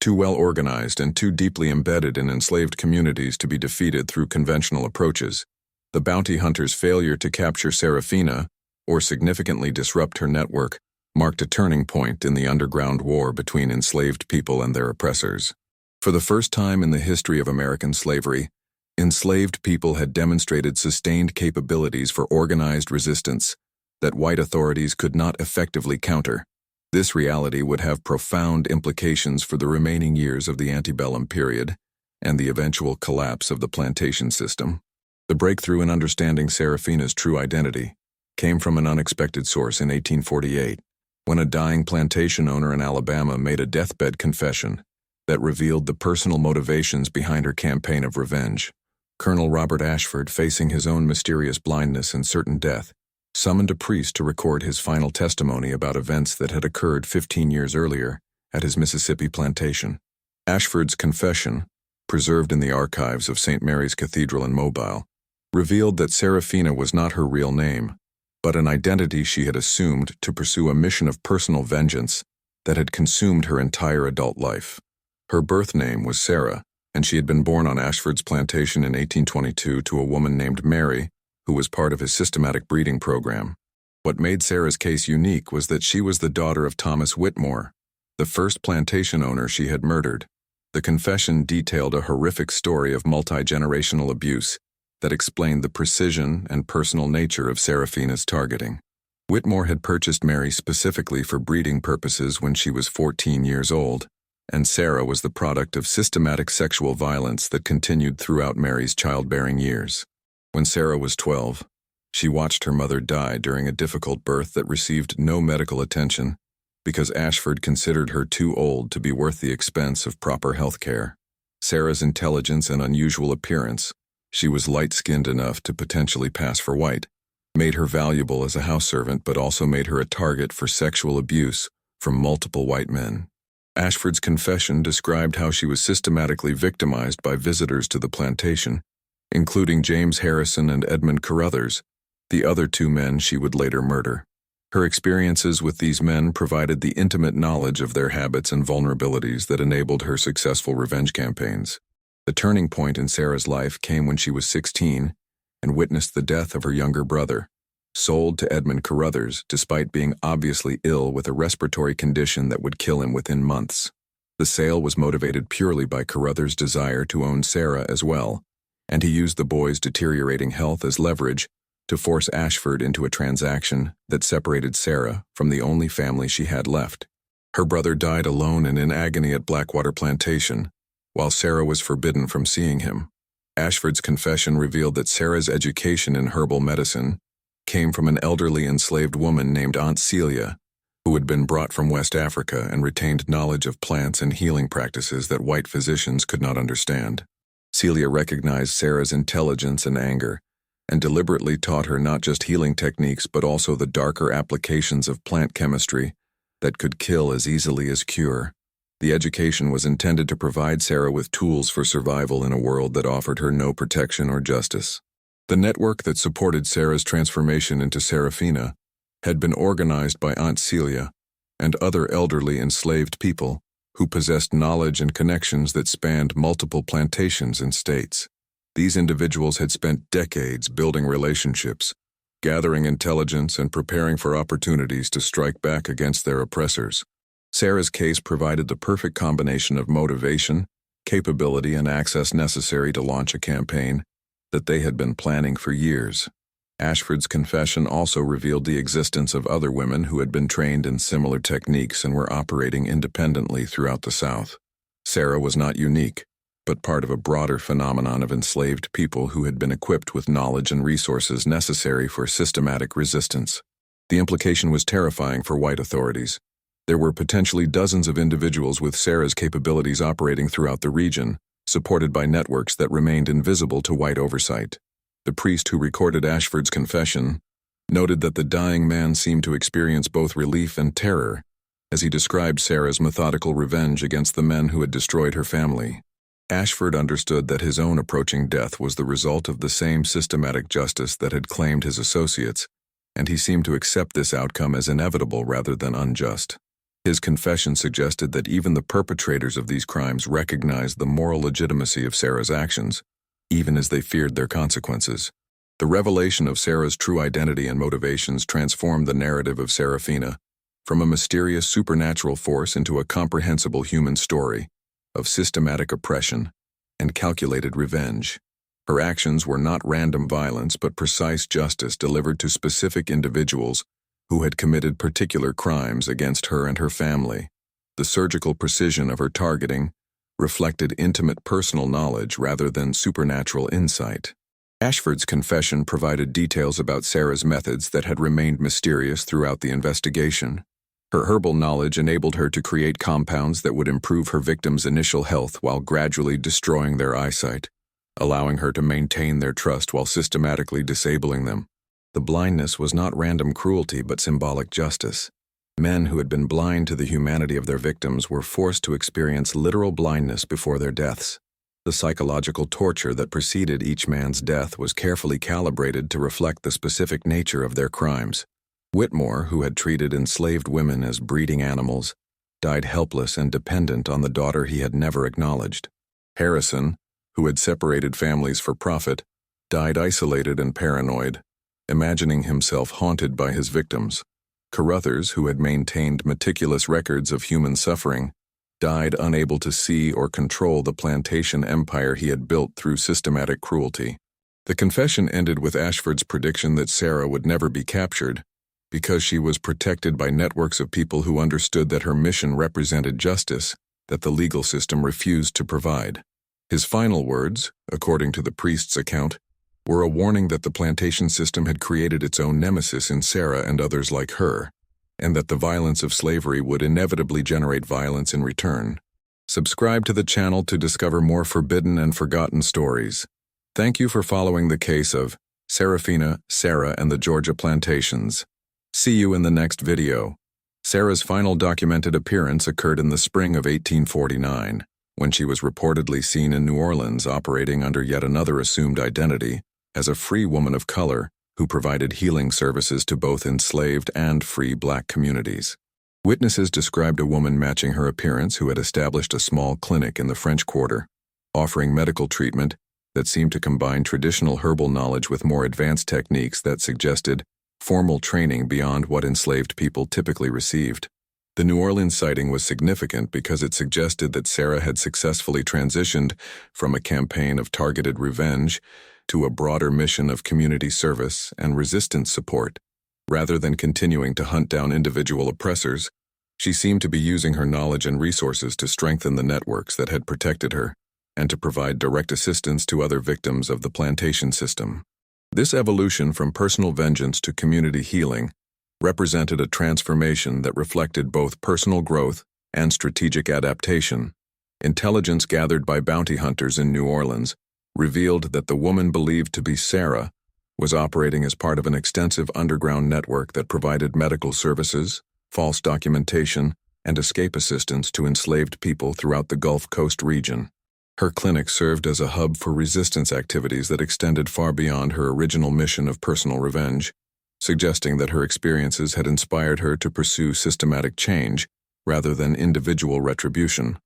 too well organized, and too deeply embedded in enslaved communities to be defeated through conventional approaches. The bounty hunters' failure to capture Serafina, or significantly disrupt her network, marked a turning point in the underground war between enslaved people and their oppressors. For the first time in the history of American slavery, enslaved people had demonstrated sustained capabilities for organized resistance that white authorities could not effectively counter. This reality would have profound implications for the remaining years of the antebellum period and the eventual collapse of the plantation system. The breakthrough in understanding Serafina's true identity came from an unexpected source in 1848, when a dying plantation owner in Alabama made a deathbed confession that revealed the personal motivations behind her campaign of revenge. Colonel Robert Ashford, facing his own mysterious blindness and certain death, summoned a priest to record his final testimony about events that had occurred 15 years earlier at his Mississippi plantation. Ashford's confession, preserved in the archives of St. Mary's Cathedral in Mobile, revealed that Serafina was not her real name, but an identity she had assumed to pursue a mission of personal vengeance that had consumed her entire adult life. Her birth name was Sarah, and she had been born on Ashford's plantation in 1822 to a woman named Mary, who was part of his systematic breeding program. What made Sarah's case unique was that she was the daughter of Thomas Whitmore, the first plantation owner she had murdered. The confession detailed a horrific story of multi-generational abuse that explained the precision and personal nature of Serafina's targeting. Whitmore had purchased Mary specifically for breeding purposes when she was 14 years old, and Sarah was the product of systematic sexual violence that continued throughout Mary's childbearing years. When Sarah was 12, she watched her mother die during a difficult birth that received no medical attention because Ashford considered her too old to be worth the expense of proper health care. Sarah's intelligence and unusual appearance, she was light-skinned enough to potentially pass for white, made her valuable as a house servant but also made her a target for sexual abuse from multiple white men. Ashford's confession described how she was systematically victimized by visitors to the plantation, including James Harrison and Edmund Carruthers, the other two men she would later murder. Her experiences with these men provided the intimate knowledge of their habits and vulnerabilities that enabled her successful revenge campaigns. The turning point in Sarah's life came when she was 16 and witnessed the death of her younger brother, sold to Edmund Carruthers despite being obviously ill with a respiratory condition that would kill him within months. The sale was motivated purely by Carruthers' desire to own Sarah as well, and he used the boy's deteriorating health as leverage to force Ashford into a transaction that separated Sarah from the only family she had left. Her brother died alone and in agony at Blackwater Plantation, while Sarah was forbidden from seeing him. Ashford's confession revealed that Sarah's education in herbal medicine came from an elderly enslaved woman named Aunt Celia, who had been brought from West Africa and retained knowledge of plants and healing practices that white physicians could not understand. Celia recognized Sarah's intelligence and anger, and deliberately taught her not just healing techniques but also the darker applications of plant chemistry that could kill as easily as cure. The education was intended to provide Sarah with tools for survival in a world that offered her no protection or justice. The network that supported Sarah's transformation into Serafina had been organized by Aunt Celia and other elderly enslaved people who possessed knowledge and connections that spanned multiple plantations and states. These individuals had spent decades building relationships, gathering intelligence, and preparing for opportunities to strike back against their oppressors. Sarah's case provided the perfect combination of motivation, capability, and access necessary to launch a campaign that they had been planning for years. Ashford's confession also revealed the existence of other women who had been trained in similar techniques and were operating independently throughout the South. Sarah was not unique, but part of a broader phenomenon of enslaved people who had been equipped with knowledge and resources necessary for systematic resistance. The implication was terrifying for white authorities. There were potentially dozens of individuals with Sarah's capabilities operating throughout the region, supported by networks that remained invisible to white oversight. The priest who recorded Ashford's confession noted that the dying man seemed to experience both relief and terror as he described Sarah's methodical revenge against the men who had destroyed her family. Ashford understood that his own approaching death was the result of the same systematic justice that had claimed his associates, and he seemed to accept this outcome as inevitable rather than unjust. His confession suggested that even the perpetrators of these crimes recognized the moral legitimacy of Sarah's actions, even as they feared their consequences. The revelation of Sarah's true identity and motivations transformed the narrative of Serafina from a mysterious supernatural force into a comprehensible human story of systematic oppression and calculated revenge. Her actions were not random violence but precise justice delivered to specific individuals who had committed particular crimes against her and her family. The surgical precision of her targeting reflected intimate personal knowledge rather than supernatural insight. Ashford's confession provided details about Sarah's methods that had remained mysterious throughout the investigation. Her herbal knowledge enabled her to create compounds that would improve her victims' initial health while gradually destroying their eyesight, allowing her to maintain their trust while systematically disabling them. The blindness was not random cruelty but symbolic justice. Men who had been blind to the humanity of their victims were forced to experience literal blindness before their deaths. The psychological torture that preceded each man's death was carefully calibrated to reflect the specific nature of their crimes. Whitmore, who had treated enslaved women as breeding animals, died helpless and dependent on the daughter he had never acknowledged. Harrison, who had separated families for profit, died isolated and paranoid, imagining himself haunted by his victims. Carruthers, who had maintained meticulous records of human suffering, died unable to see or control the plantation empire he had built through systematic cruelty. The confession ended with Ashford's prediction that Sarah would never be captured because she was protected by networks of people who understood that her mission represented justice that the legal system refused to provide. His final words, according to the priest's account, were a warning that the plantation system had created its own nemesis in Sarah and others like her, and that the violence of slavery would inevitably generate violence in return. Subscribe to the channel to discover more forbidden and forgotten stories. Thank you for following the case of Serafina, Sarah, and the Georgia Plantations. See you in the next video. Sarah's final documented appearance occurred in the spring of 1849, when she was reportedly seen in New Orleans operating under yet another assumed identity as a free woman of color who provided healing services to both enslaved and free black communities. Witnesses described a woman matching her appearance who had established a small clinic in the French Quarter, offering medical treatment that seemed to combine traditional herbal knowledge with more advanced techniques that suggested formal training beyond what enslaved people typically received. The New Orleans sighting was significant because it suggested that Sarah had successfully transitioned from a campaign of targeted revenge to a broader mission of community service and resistance support. Rather than continuing to hunt down individual oppressors, she seemed to be using her knowledge and resources to strengthen the networks that had protected her and to provide direct assistance to other victims of the plantation system. This evolution from personal vengeance to community healing represented a transformation that reflected both personal growth and strategic adaptation. Intelligence gathered by bounty hunters in New Orleans revealed that the woman believed to be Sarah was operating as part of an extensive underground network that provided medical services, false documentation, and escape assistance to enslaved people throughout the Gulf Coast region. Her clinic served as a hub for resistance activities that extended far beyond her original mission of personal revenge, suggesting that her experiences had inspired her to pursue systematic change rather than individual retribution.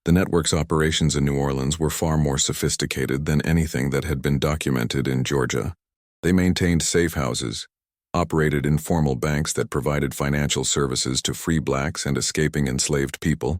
The network's operations in New Orleans were far more sophisticated than anything that had been documented in Georgia. They maintained safe houses, operated informal banks that provided financial services to free blacks and escaping enslaved people,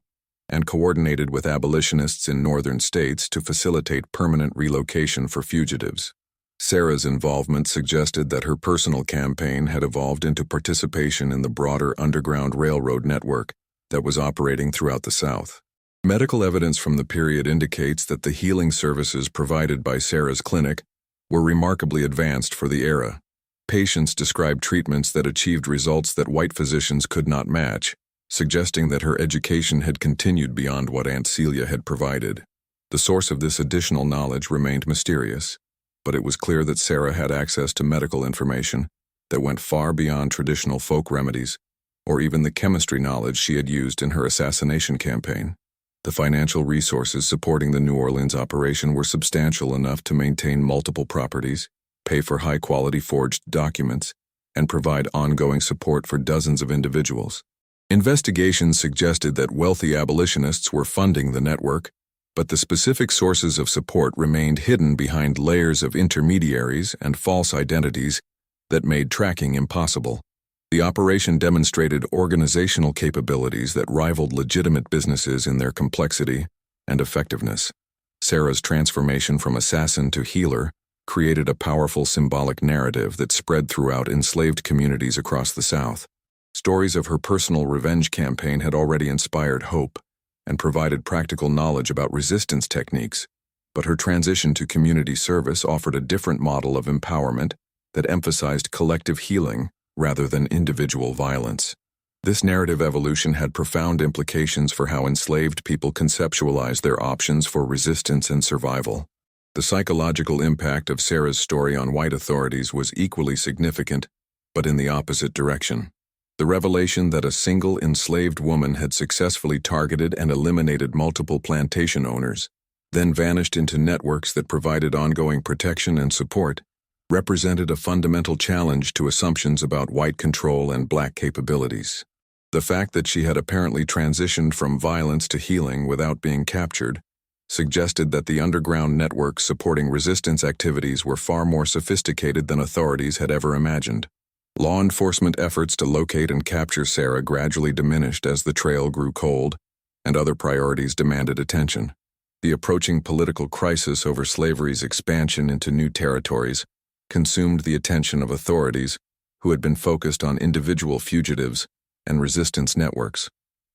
and coordinated with abolitionists in northern states to facilitate permanent relocation for fugitives. Sarah's involvement suggested that her personal campaign had evolved into participation in the broader Underground Railroad network that was operating throughout the South. Medical evidence from the period indicates that the healing services provided by Sarah's clinic were remarkably advanced for the era. Patients described treatments that achieved results that white physicians could not match, suggesting that her education had continued beyond what Aunt Celia had provided. The source of this additional knowledge remained mysterious, but it was clear that Sarah had access to medical information that went far beyond traditional folk remedies, or even the chemistry knowledge she had used in her assassination campaign. The financial resources supporting the New Orleans operation were substantial enough to maintain multiple properties, pay for high-quality forged documents, and provide ongoing support for dozens of individuals. Investigations suggested that wealthy abolitionists were funding the network, but the specific sources of support remained hidden behind layers of intermediaries and false identities that made tracking impossible. The operation demonstrated organizational capabilities that rivaled legitimate businesses in their complexity and effectiveness. Sarah's transformation from assassin to healer created a powerful symbolic narrative that spread throughout enslaved communities across the South. Stories of her personal revenge campaign had already inspired hope and provided practical knowledge about resistance techniques, but her transition to community service offered a different model of empowerment that emphasized collective healing rather than individual violence. This narrative evolution had profound implications for how enslaved people conceptualized their options for resistance and survival. The psychological impact of Sarah's story on white authorities was equally significant, but in the opposite direction. The revelation that a single enslaved woman had successfully targeted and eliminated multiple plantation owners, then vanished into networks that provided ongoing protection and support, represented a fundamental challenge to assumptions about white control and black capabilities. The fact that she had apparently transitioned from violence to healing without being captured suggested that the underground networks supporting resistance activities were far more sophisticated than authorities had ever imagined. Law enforcement efforts to locate and capture Sarah gradually diminished as the trail grew cold, and other priorities demanded attention. The approaching political crisis over slavery's expansion into new territories consumed the attention of authorities who had been focused on individual fugitives and resistance networks.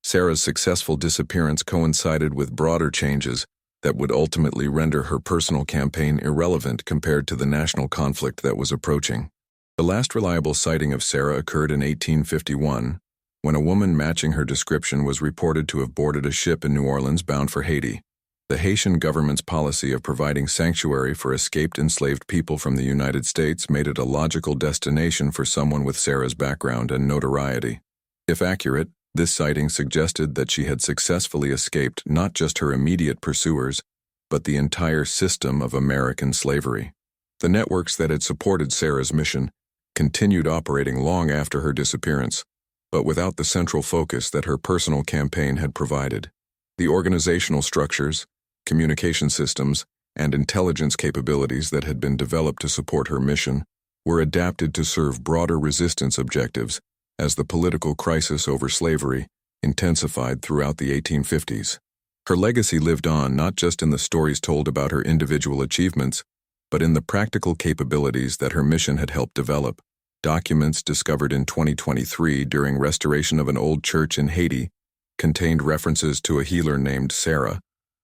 Sarah's successful disappearance coincided with broader changes that would ultimately render her personal campaign irrelevant compared to the national conflict that was approaching. The last reliable sighting of Sarah occurred in 1851, when a woman matching her description was reported to have boarded a ship in New Orleans bound for Haiti. The Haitian government's policy of providing sanctuary for escaped enslaved people from the United States made it a logical destination for someone with Sarah's background and notoriety. If accurate, this sighting suggested that she had successfully escaped not just her immediate pursuers, but the entire system of American slavery. The networks that had supported Sarah's mission continued operating long after her disappearance, but without the central focus that her personal campaign had provided. The organizational structures, communication systems, and intelligence capabilities that had been developed to support her mission were adapted to serve broader resistance objectives as the political crisis over slavery intensified throughout the 1850s. Her legacy lived on not just in the stories told about her individual achievements, but in the practical capabilities that her mission had helped develop. Documents discovered in 2023 during restoration of an old church in Haiti contained references to a healer named Sarah,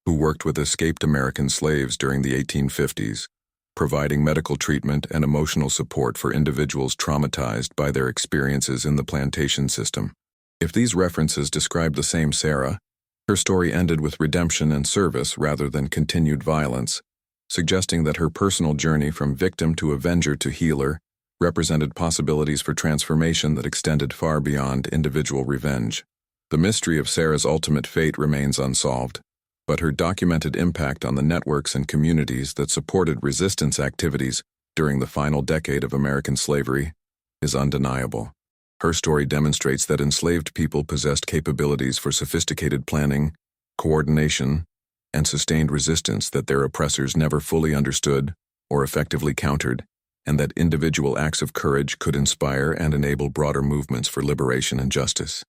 who worked with escaped American slaves during the 1850s, providing medical treatment and emotional support for individuals traumatized by their experiences in the plantation system. If these references describe the same Sarah, her story ended with redemption and service rather than continued violence, suggesting that her personal journey from victim to avenger to healer represented possibilities for transformation that extended far beyond individual revenge. The mystery of Sarah's ultimate fate remains unsolved. but her documented impact on the networks and communities that supported resistance activities during the final decade of American slavery is undeniable. Her story demonstrates that enslaved people possessed capabilities for sophisticated planning, coordination, and sustained resistance that their oppressors never fully understood or effectively countered, and that individual acts of courage could inspire and enable broader movements for liberation and justice.